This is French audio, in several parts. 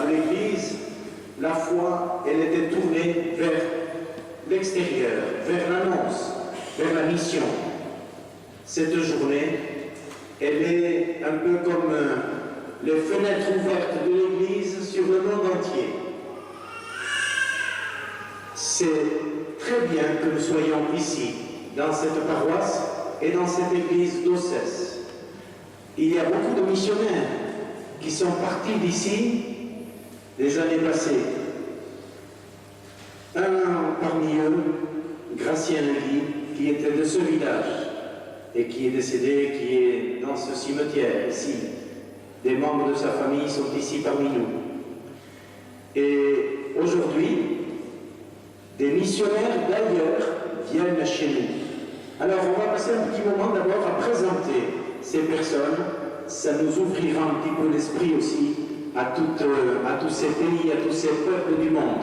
de l'Église, la foi, elle était tournée vers l'extérieur, vers l'annonce, vers la mission. Cette journée, elle est un peu comme les fenêtres ouvertes de l'Église sur le monde entier. C'est très bien que nous soyons ici, dans cette paroisse et dans cette église d'Ossès. Il y a beaucoup de missionnaires qui sont partis d'ici les années passées. Un parmi eux, Gracien Legui, qui était de ce village et qui est décédé, qui est dans ce cimetière ici. Des membres de sa famille sont ici parmi nous. Et aujourd'hui, des missionnaires d'ailleurs viennent chez nous. Alors on va passer un petit moment d'abord à présenter ces personnes. Ça nous ouvrira un petit peu l'esprit aussi à tous ces pays, à tous ces peuples du monde.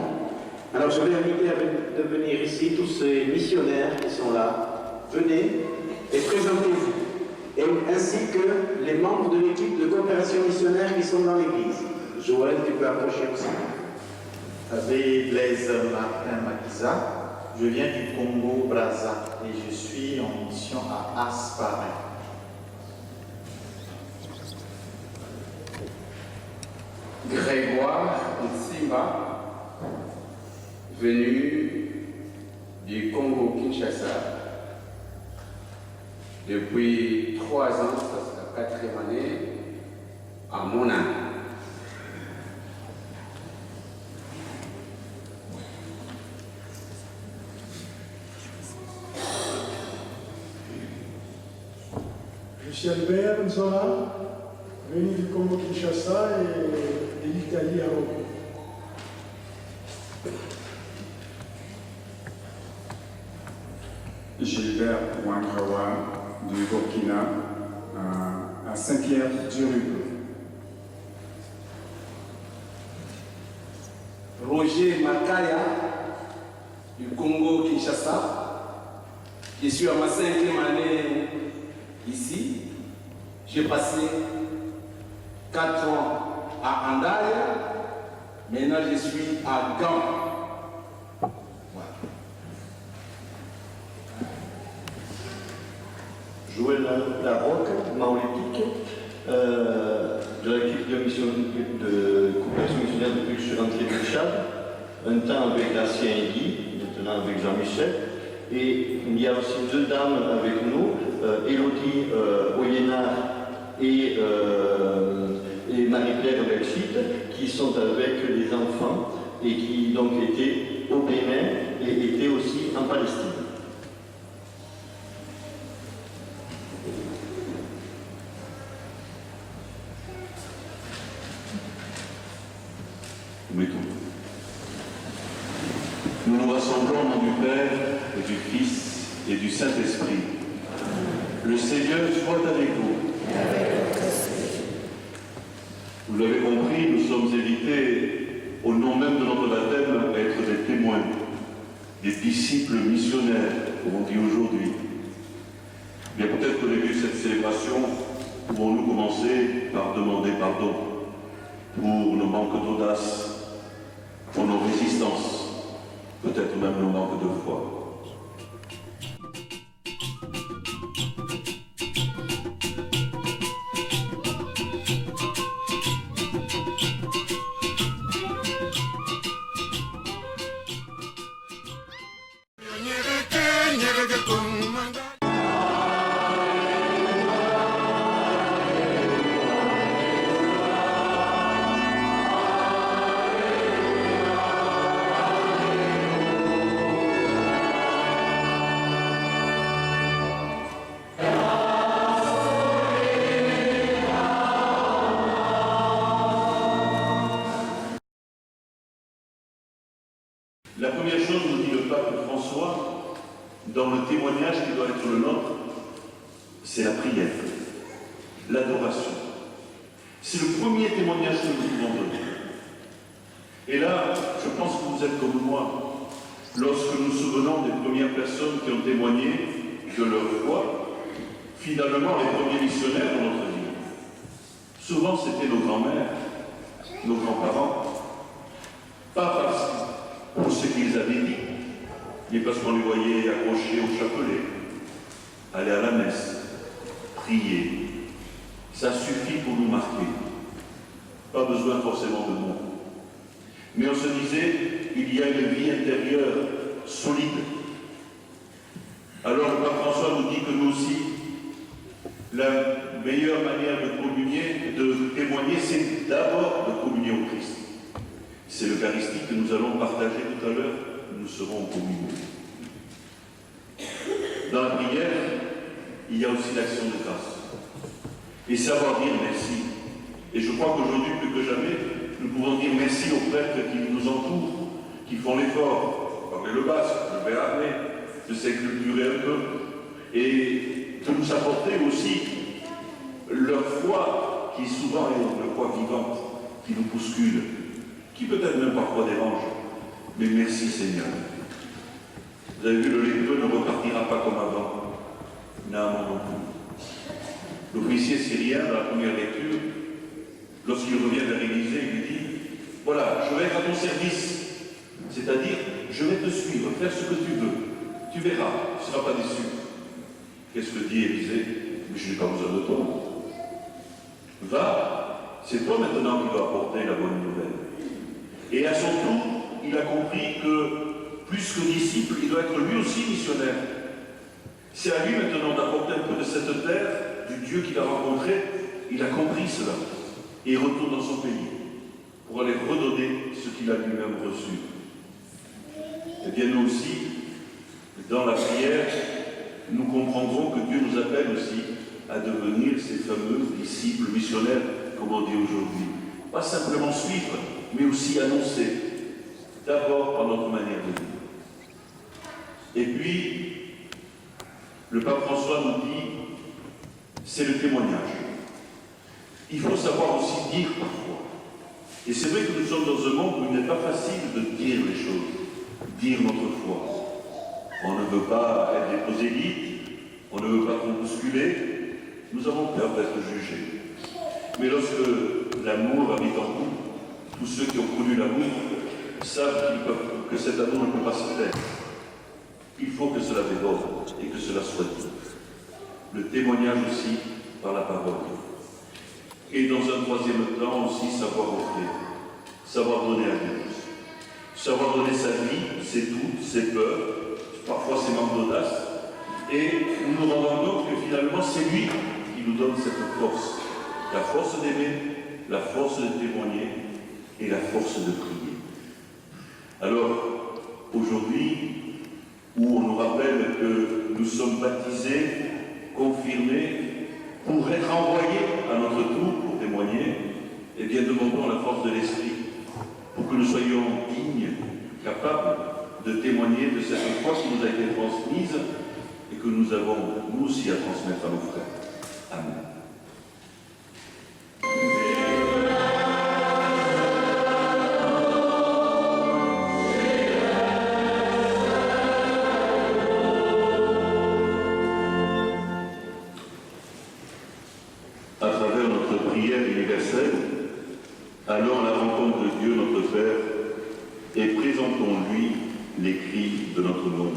Alors je vais inviter de venir ici tous ces missionnaires qui sont là. Venez et présentez-vous. Et ainsi que les membres de l'équipe de coopération missionnaire qui sont dans l'église. Joël, tu peux approcher aussi. Avec Blaise Martin Makiza, je viens du Congo-Brazza et je suis en mission à Asparin. Grégoire Nsimba, venu du Congo-Kinshasa. Depuis 3 ans, c'est la 4e année, à Mona. Je suis Albert Nzola, venu du Congo-Kinshasa et de l'Italie à Rome. Gilbert Ouangrawa du Burkina à Saint-Pierre-du-Rube. Roger Makaya du Congo-Kinshasa. Je suis à ma 5e année ici. J'ai passé 4 ans à Andaya. Maintenant, je suis à Gand. Voilà. Joël Larocque, maolétique, de l'équipe de coopération missionnaire depuis que je suis rentré du Tchad, un temps avec Gracien et Guy, maintenant avec Jean-Michel. Et il y a aussi 2 dames avec nous, Élodie Oyénard et Marie-Claire Belchite, qui sont avec les enfants et qui donc étaient au Bénin et étaient aussi en Palestine. Nous nous rassemblons au nom du Père et du Fils et du Saint-Esprit. Le Seigneur soit avec vous. Vous l'avez compris, nous sommes invités, au nom même de notre baptême, à être des témoins, des disciples missionnaires, comme on dit aujourd'hui. Bien peut-être qu'au début de cette célébration, pouvons-nous commencer par demander pardon pour nos manques d'audace, pour nos résistances, peut-être même nos manques de foi. La première chose, nous dit le pape François, dans le témoignage qui doit être le nôtre, c'est la prière, l'adoration. C'est le premier témoignage que nous pouvons donner. Et là, je pense que vous êtes comme moi, lorsque nous nous souvenons des premières personnes qui ont témoigné de leur foi, finalement les premiers missionnaires dans notre vie. Souvent, c'était nos grands-mères, nos grands-parents, pas parce pour ce qu'ils avaient dit, mais parce qu'on les voyait accrochés au chapelet, aller à la messe, prier. Ça suffit pour nous marquer. Pas besoin forcément de mots. Mais on se disait, il y a une vie intérieure solide. Alors le pape François nous dit que nous aussi, la meilleure manière de communier, de témoigner, c'est d'abord de communier au Christ. C'est l'Eucharistie que nous allons partager tout à l'heure, nous serons en communion. Dans la prière, il y a aussi l'action de grâce. Et savoir dire merci. Et je crois qu'aujourd'hui, plus que jamais, nous pouvons dire merci aux prêtres qui nous entourent, qui font l'effort, parler le basque, le béarnais, de s'inculturer un peu, et de nous apporter aussi leur foi, qui souvent est une foi vivante, qui nous bouscule, qui peut-être même parfois dérange. Mais merci Seigneur. Vous avez vu, le lépreux ne repartira pas comme avant. Naaman non plus. L'officier syrien, dans la première lecture, lorsqu'il revient vers l'Élysée, il lui dit, voilà, je vais être à ton service. C'est-à-dire, je vais te suivre, faire ce que tu veux. Tu verras, tu ne seras pas déçu. Qu'est-ce que dit Élisée? Mais je n'ai pas besoin de toi. Va, c'est toi maintenant qui dois apporter la bonne nouvelle. Et à son tour, il a compris que, plus que disciple, il doit être lui aussi missionnaire. C'est à lui maintenant d'apporter un peu de cette terre, du Dieu qu'il a rencontré. Il a compris cela. Et il retourne dans son pays pour aller redonner ce qu'il a lui-même reçu. Et bien nous aussi, dans la prière, nous comprendrons que Dieu nous appelle aussi à devenir ces fameux disciples missionnaires, comme on dit aujourd'hui. Pas simplement suivre, mais aussi annoncer, d'abord par notre manière de vivre. Et puis, le pape François nous dit, c'est le témoignage. Il faut savoir aussi dire parfois. Et c'est vrai que nous sommes dans un monde où il n'est pas facile de dire les choses, dire notre foi. On ne veut pas être des prosélytes, on ne veut pas trop bousculer, nous avons peur d'être jugés. Mais lorsque l'amour habite en nous, tous ceux qui ont connu l'amour savent que cet amour ne peut pas se taire. Il faut que cela déborde et que cela soit dit. Le témoignage aussi par la parole. Et dans un troisième temps aussi savoir offrir, savoir donner à Dieu. Savoir donner sa vie, ses doutes, ses peurs, parfois ses manques d'audace, et nous nous rendons compte que finalement c'est lui qui nous donne cette force. La force d'aimer, la force de témoigner et la force de prier. Alors, aujourd'hui, où on nous rappelle que nous sommes baptisés, confirmés, pour être envoyés à notre tour, pour témoigner, eh bien demandons la force de l'Esprit, pour que nous soyons dignes, capables de témoigner de cette foi qui nous a été transmise et que nous avons, nous aussi, à transmettre à nos frères. Amen. À travers notre prière universelle, allons à la rencontre de Dieu notre Père et présentons-lui les cris de notre monde.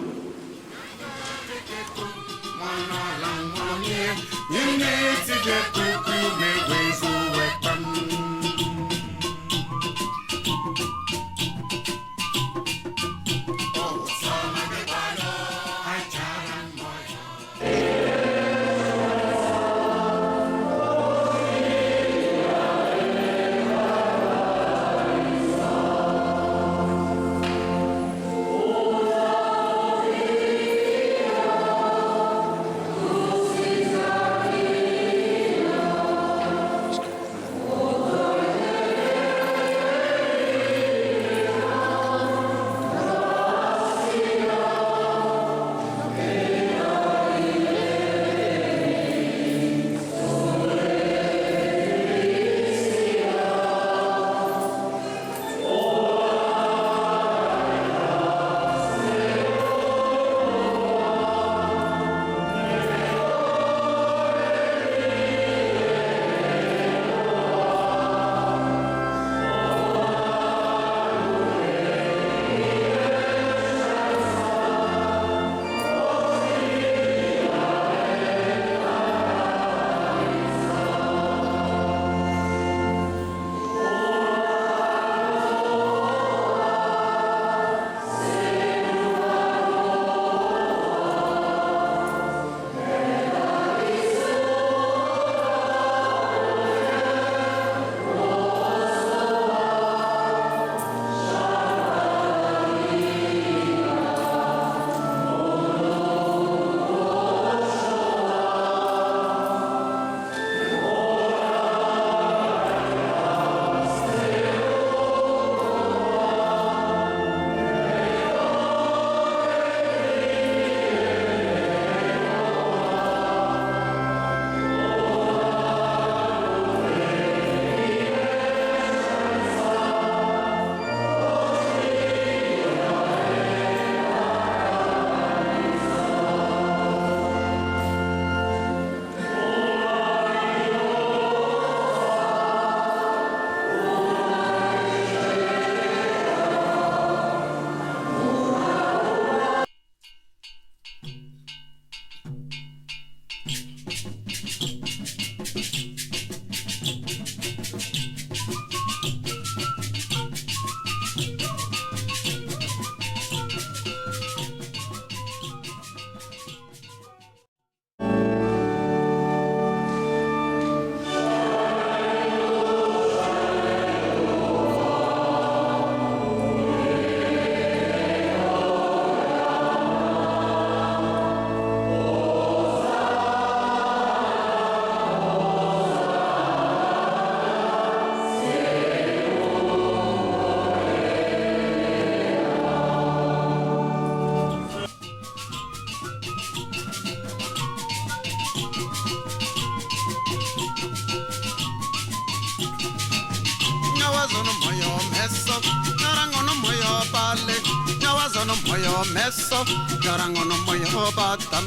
meso garangono moyo batam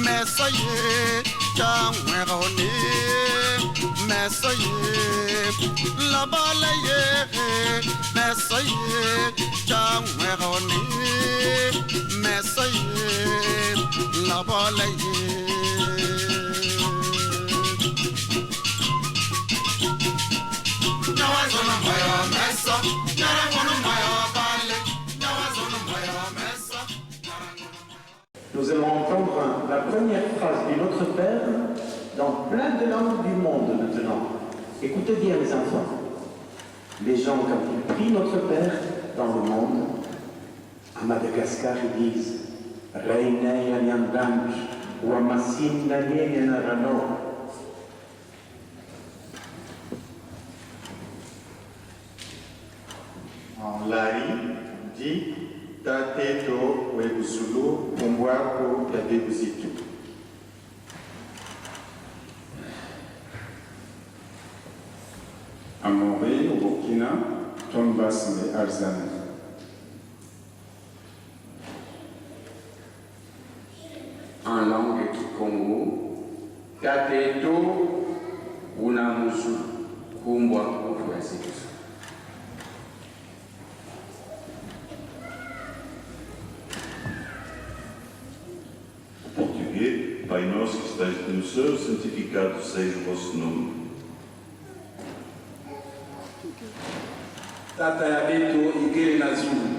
meso ye jamweroni meso ye labala ye meso ye jamweroni meso ye labala ye Nous allons entendre la première phrase du Notre Père dans plein de langues du monde maintenant. Écoutez bien les enfants. Les gens, quand ils prient Notre Père dans le monde, à Madagascar, ils disent Reinei Aliandanj ou Amasim Nanienarano. En Lari, dit Tateto Webuzulu, Kumwako Yabebuzitu. À Morée, au Burkina, Tombas et Arzan. En langue Kikongo, Tateto Unamusu, Kumbwa, Kufuasikisu. Português, Pai Nosso que estais no céu, santificado seja o vosso nome. Tata ya beto ikele na zulu.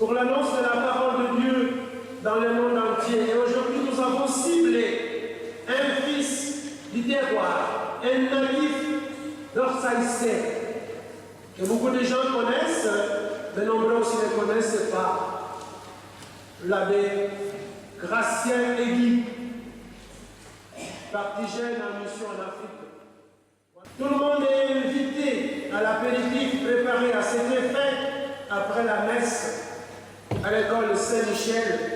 pour l'annonce de la parole de Dieu dans le monde entier. Et aujourd'hui, nous avons ciblé un fils du terroir, un natif d'Orsaïsé, que beaucoup de gens connaissent, mais nombreux aussi ne connaissent pas. L'abbé Gratien Egui, parti jeune en mission en Afrique. Tout le monde est invité à l'apéritif préparé à cet effet après la messe à l'école Saint-Michel.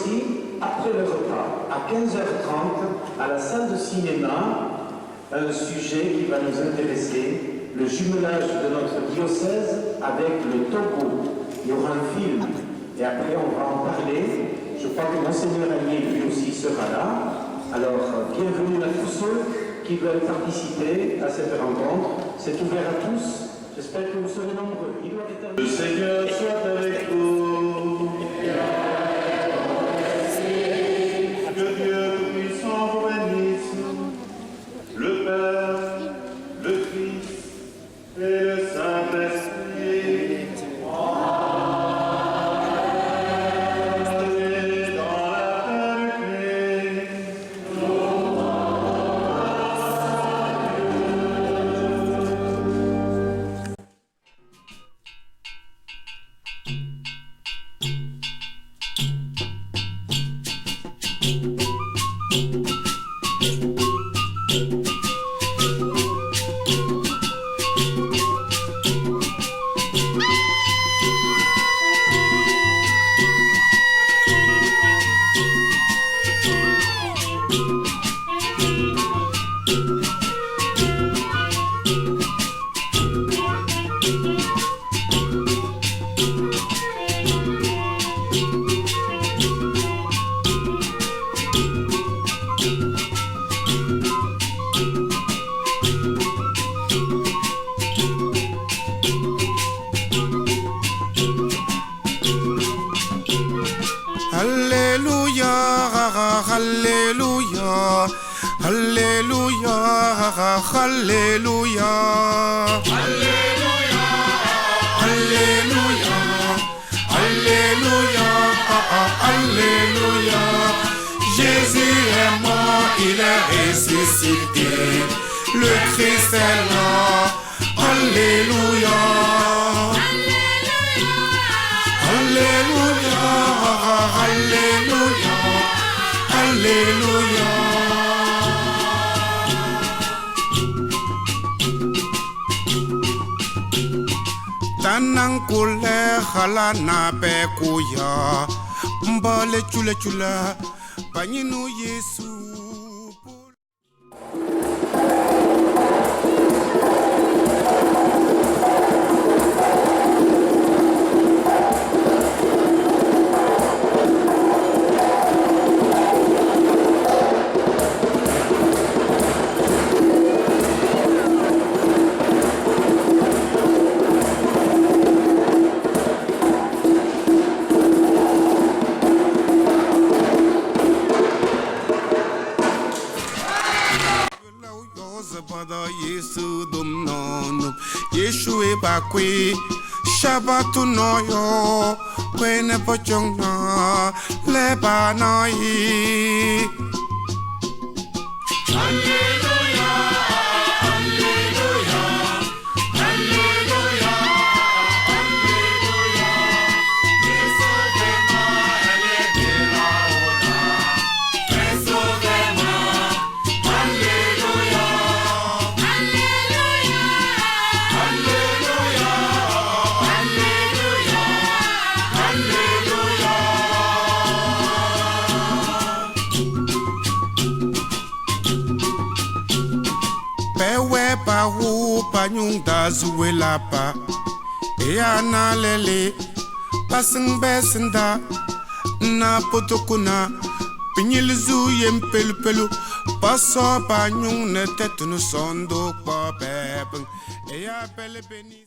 aussi, après le repas, à 15h30, à la salle de cinéma, un sujet qui va nous intéresser, le jumelage de notre diocèse avec le Togo. Il y aura un film, et après on va en parler. Je crois que Monseigneur Agnier, lui aussi, sera là. Alors, bienvenue à tous ceux qui veulent participer à cette rencontre. C'est ouvert à tous. J'espère que vous serez nombreux. Il doit être... Le Seigneur soit avec vous. Que Dieu puissant vous bénisse, le Père, le Fils et le Saint-Esprit. Hallelujah, hallelujah, hallelujah, hallelujah, hallelujah, hallelujah. Jésus est mort, il est ressuscité, le Christ est là. Alléluia, Alléluia, Alléluia, Alléluia. Tanang kule hala na be kuya, mbale chula chula, panyinu Yesu. Yeshua bakwe Shabatu noyo Kwene pochongna Lebanoi. Alleluia, Alleluia, Alleluia, Alleluia. Sauvez-moi, elle est de la Oda. Sauvez-moi, Alleluia. Pewe pa hu pa nyung da zuwe la pa e ana lele pasing besenda na potokuna pinyil zu yem pelu pelu paso pa nyung ne tetunu sondo pa bebeng e ya bele beni.